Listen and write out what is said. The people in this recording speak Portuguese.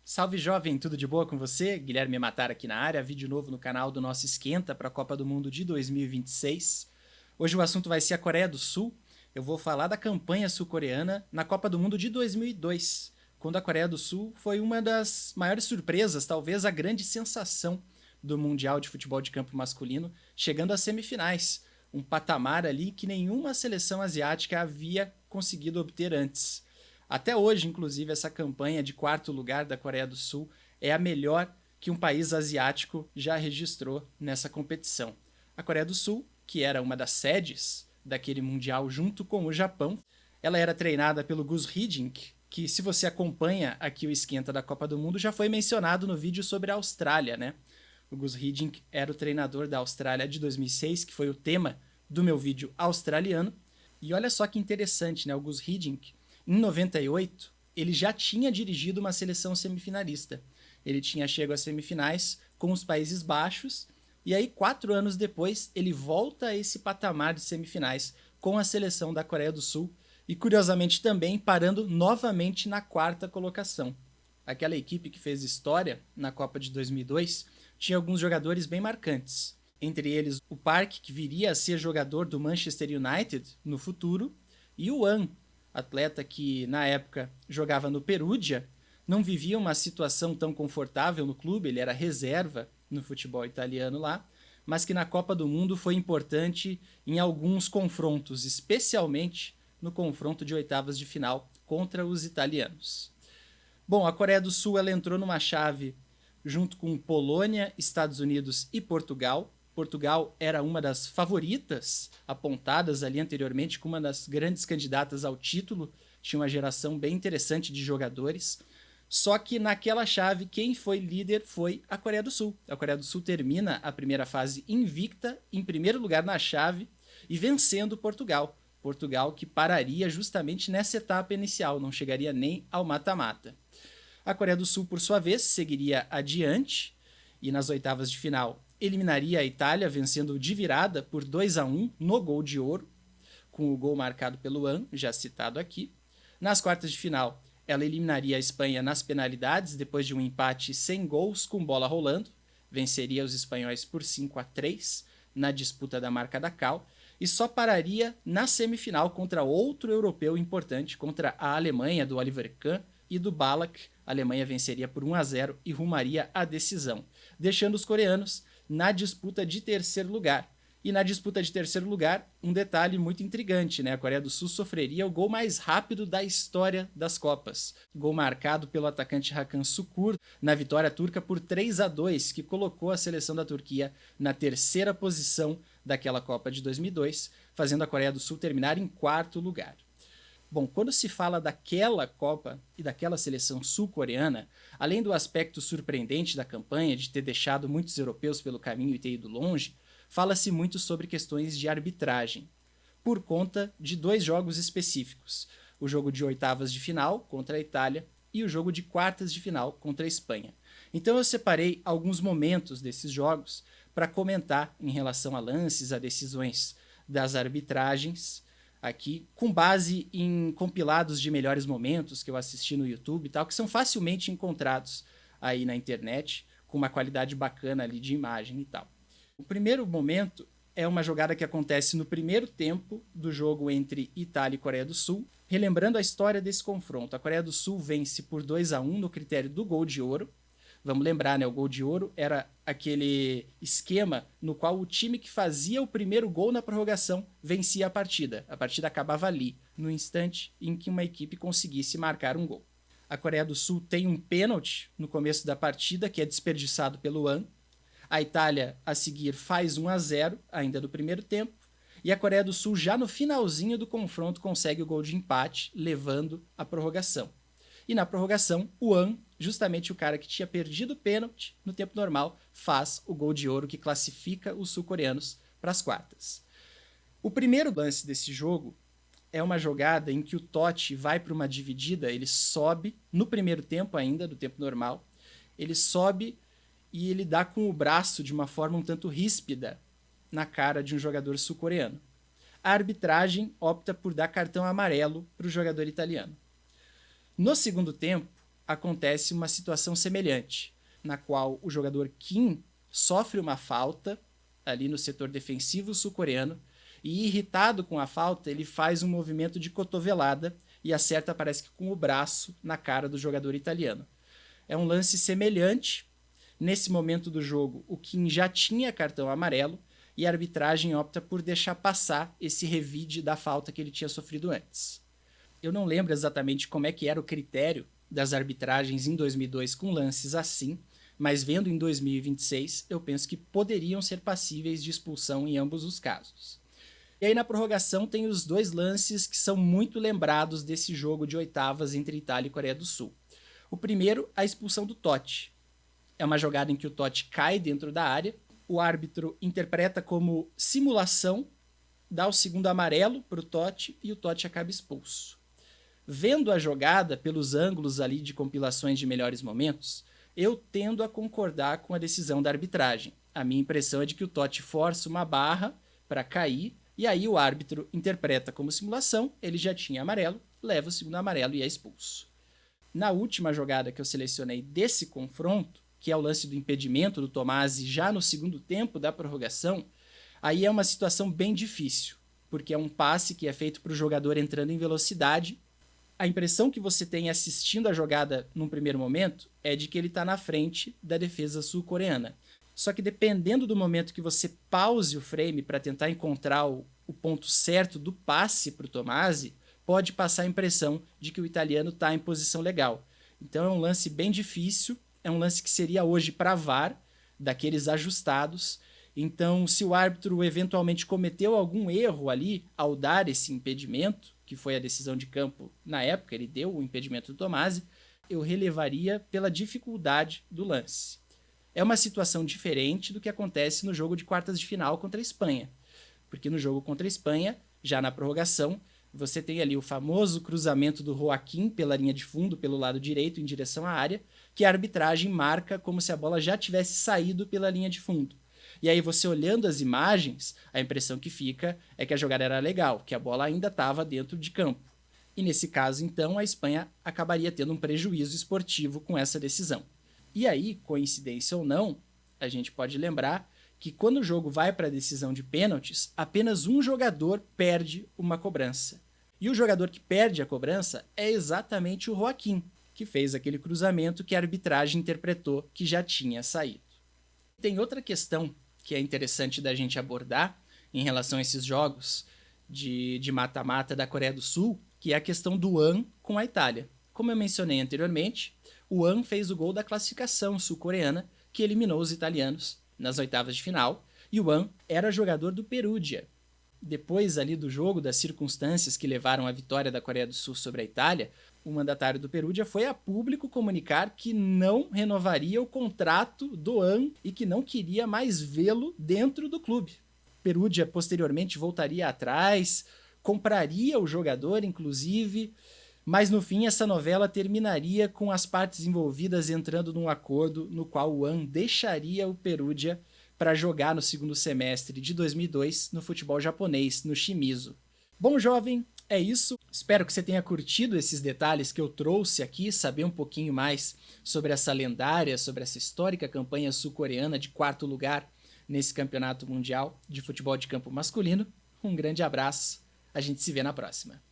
Salve jovem, tudo de boa com você? Guilherme Matar aqui na área, vídeo novo no canal do nosso Esquenta para a Copa do Mundo de 2026. Hoje o assunto vai ser a Coreia do Sul. Eu vou falar da campanha sul-coreana na Copa do Mundo de 2002, quando a Coreia do Sul foi uma das maiores surpresas, talvez a grande sensação do Mundial de Futebol de Campo masculino, chegando às semifinais, um patamar ali que nenhuma seleção asiática havia conseguido obter antes. Até hoje, inclusive, essa campanha de quarto lugar da Coreia do Sul é a melhor que um país asiático já registrou nessa competição. A Coreia do Sul, que era uma das sedes daquele Mundial junto com o Japão, ela era treinada pelo Gus Hiddink, que se você acompanha aqui o Esquenta da Copa do Mundo, já foi mencionado no vídeo sobre a Austrália, né? O Gus Hiddink era o treinador da Austrália de 2006, que foi o tema do meu vídeo australiano. E olha só que interessante, né? O Gus Hiddink, em 98, ele já tinha dirigido uma seleção semifinalista. Ele tinha chegado às semifinais com os Países Baixos, e aí 4 anos depois ele volta a esse patamar de semifinais com a seleção da Coreia do Sul, e curiosamente também parando novamente na 4ª colocação. Aquela equipe que fez história na Copa de 2002 tinha alguns jogadores bem marcantes. Entre eles o Park, que viria a ser jogador do Manchester United no futuro, e o An, atleta que na época jogava no Perugia, não vivia uma situação tão confortável no clube, ele era reserva no futebol italiano lá, mas que na Copa do Mundo foi importante em alguns confrontos, especialmente no confronto de oitavas de final contra os italianos. Bom, a Coreia do Sul ela entrou numa chave junto com Polônia, Estados Unidos e Portugal. Portugal era uma das favoritas apontadas ali anteriormente como uma das grandes candidatas ao título, tinha uma geração bem interessante de jogadores, só que naquela chave quem foi líder foi a Coreia do Sul. A Coreia do Sul termina a primeira fase invicta, em primeiro lugar na chave e vencendo Portugal. Portugal que pararia justamente nessa etapa inicial, não chegaria nem ao mata-mata. A Coreia do Sul, por sua vez, seguiria adiante e nas oitavas de final eliminaria a Itália, vencendo de virada por 2-1 no gol de ouro, com o gol marcado pelo An, já citado aqui. Nas quartas de final, ela eliminaria a Espanha nas penalidades, depois de um empate sem gols com bola rolando, venceria os espanhóis por 5-3 na disputa da marca da Cal, e só pararia na semifinal contra outro europeu importante, contra a Alemanha, do Oliver Kahn e do Ballack. A Alemanha venceria por 1-0 e rumaria à decisão, deixando os coreanos na disputa de terceiro lugar. E na disputa de terceiro lugar, um detalhe muito intrigante, né? A Coreia do Sul sofreria o gol mais rápido da história das Copas. Gol marcado pelo atacante Hakan Şükür na vitória turca por 3-2, que colocou a seleção da Turquia na terceira posição daquela Copa de 2002, fazendo a Coreia do Sul terminar em quarto lugar. Bom, quando se fala daquela Copa e daquela seleção sul-coreana, além do aspecto surpreendente da campanha de ter deixado muitos europeus pelo caminho e ter ido longe, fala-se muito sobre questões de arbitragem, por conta de 2 jogos específicos, o jogo de oitavas de final contra a Itália e o jogo de quartas de final contra a Espanha. Então eu separei alguns momentos desses jogos para comentar em relação a lances, a decisões das arbitragens, aqui, com base em compilados de melhores momentos que eu assisti no YouTube e tal, que são facilmente encontrados aí na internet, com uma qualidade bacana ali de imagem e tal. O primeiro momento é uma jogada que acontece no primeiro tempo do jogo entre Itália e Coreia do Sul, relembrando a história desse confronto. A Coreia do Sul vence por 2-1 no critério do gol de ouro. Vamos lembrar, né? O gol de ouro era aquele esquema no qual o time que fazia o primeiro gol na prorrogação vencia a partida. A partida acabava ali, no instante em que uma equipe conseguisse marcar um gol. A Coreia do Sul tem um pênalti no começo da partida, que é desperdiçado pelo An. A Itália, a seguir, faz 1-0, ainda do primeiro tempo. E a Coreia do Sul, já no finalzinho do confronto, consegue o gol de empate, levando a prorrogação. E na prorrogação, o An, justamente o cara que tinha perdido o pênalti no tempo normal, faz o gol de ouro que classifica os sul-coreanos para as quartas. O primeiro lance desse jogo é uma jogada em que o Totti vai para uma dividida, ele sobe, no primeiro tempo ainda, do tempo normal, ele sobe e ele dá com o braço de uma forma um tanto ríspida na cara de um jogador sul-coreano. A arbitragem opta por dar cartão amarelo para o jogador italiano. No segundo tempo, acontece uma situação semelhante, na qual o jogador Kim sofre uma falta ali no setor defensivo sul-coreano e, irritado com a falta, ele faz um movimento de cotovelada e acerta, parece que com o braço, na cara do jogador italiano. É um lance semelhante. Nesse momento do jogo, o Kim já tinha cartão amarelo e a arbitragem opta por deixar passar esse revide da falta que ele tinha sofrido antes. Eu não lembro exatamente como é que era o critério das arbitragens em 2002 com lances assim, mas vendo em 2026, eu penso que poderiam ser passíveis de expulsão em ambos os casos. E aí na prorrogação tem os dois lances que são muito lembrados desse jogo de oitavas entre Itália e Coreia do Sul. O primeiro, a expulsão do Totti. É uma jogada em que o Totti cai dentro da área, o árbitro interpreta como simulação, dá o segundo amarelo para o Totti e o Totti acaba expulso. Vendo a jogada pelos ângulos ali de compilações de melhores momentos, eu tendo a concordar com a decisão da arbitragem. A minha impressão é de que o Totti força uma barra para cair e aí o árbitro interpreta como simulação, ele já tinha amarelo, leva o segundo amarelo e é expulso. Na última jogada que eu selecionei desse confronto, que é o lance do impedimento do Tomasi já no segundo tempo da prorrogação, aí é uma situação bem difícil, porque é um passe que é feito para o jogador entrando em velocidade. A impressão que você tem assistindo a jogada num primeiro momento é de que ele está na frente da defesa sul-coreana. Só que dependendo do momento que você pause o frame para tentar encontrar o ponto certo do passe para o Tomasi, pode passar a impressão de que o italiano está em posição legal. Então é um lance bem difícil, é um lance que seria hoje para VAR, daqueles ajustados. Então, se o árbitro eventualmente cometeu algum erro ali ao dar esse impedimento, que foi a decisão de campo na época, ele deu o impedimento do Tomasi, eu relevaria pela dificuldade do lance. É uma situação diferente do que acontece no jogo de quartas de final contra a Espanha, porque no jogo contra a Espanha, já na prorrogação, você tem ali o famoso cruzamento do Joaquim pela linha de fundo, pelo lado direito, em direção à área, que a arbitragem marca como se a bola já tivesse saído pela linha de fundo. E aí você olhando as imagens, a impressão que fica é que a jogada era legal, que a bola ainda estava dentro de campo. E nesse caso, então, a Espanha acabaria tendo um prejuízo esportivo com essa decisão. E aí, coincidência ou não, a gente pode lembrar que quando o jogo vai para a decisão de pênaltis, apenas um jogador perde uma cobrança. E o jogador que perde a cobrança é exatamente o Joaquim, que fez aquele cruzamento que a arbitragem interpretou que já tinha saído. Tem outra questão que é interessante da gente abordar em relação a esses jogos de mata-mata da Coreia do Sul, que é a questão do An com a Itália. Como eu mencionei anteriormente, o An fez o gol da classificação sul-coreana que eliminou os italianos nas oitavas de final, e o An era jogador do Perugia. Depois ali do jogo, das circunstâncias que levaram à vitória da Coreia do Sul sobre a Itália, o mandatário do Perugia foi a público comunicar que não renovaria o contrato do An e que não queria mais vê-lo dentro do clube. Perugia posteriormente voltaria atrás, compraria o jogador, inclusive, mas no fim essa novela terminaria com as partes envolvidas entrando num acordo no qual o An deixaria o Perugia para jogar no segundo semestre de 2002 no futebol japonês, no Shimizu. Bom, jovem, é isso. Espero que você tenha curtido esses detalhes que eu trouxe aqui, saber um pouquinho mais sobre essa lendária, sobre essa histórica campanha sul-coreana de 4º lugar nesse campeonato mundial de futebol de campo masculino. Um grande abraço, a gente se vê na próxima.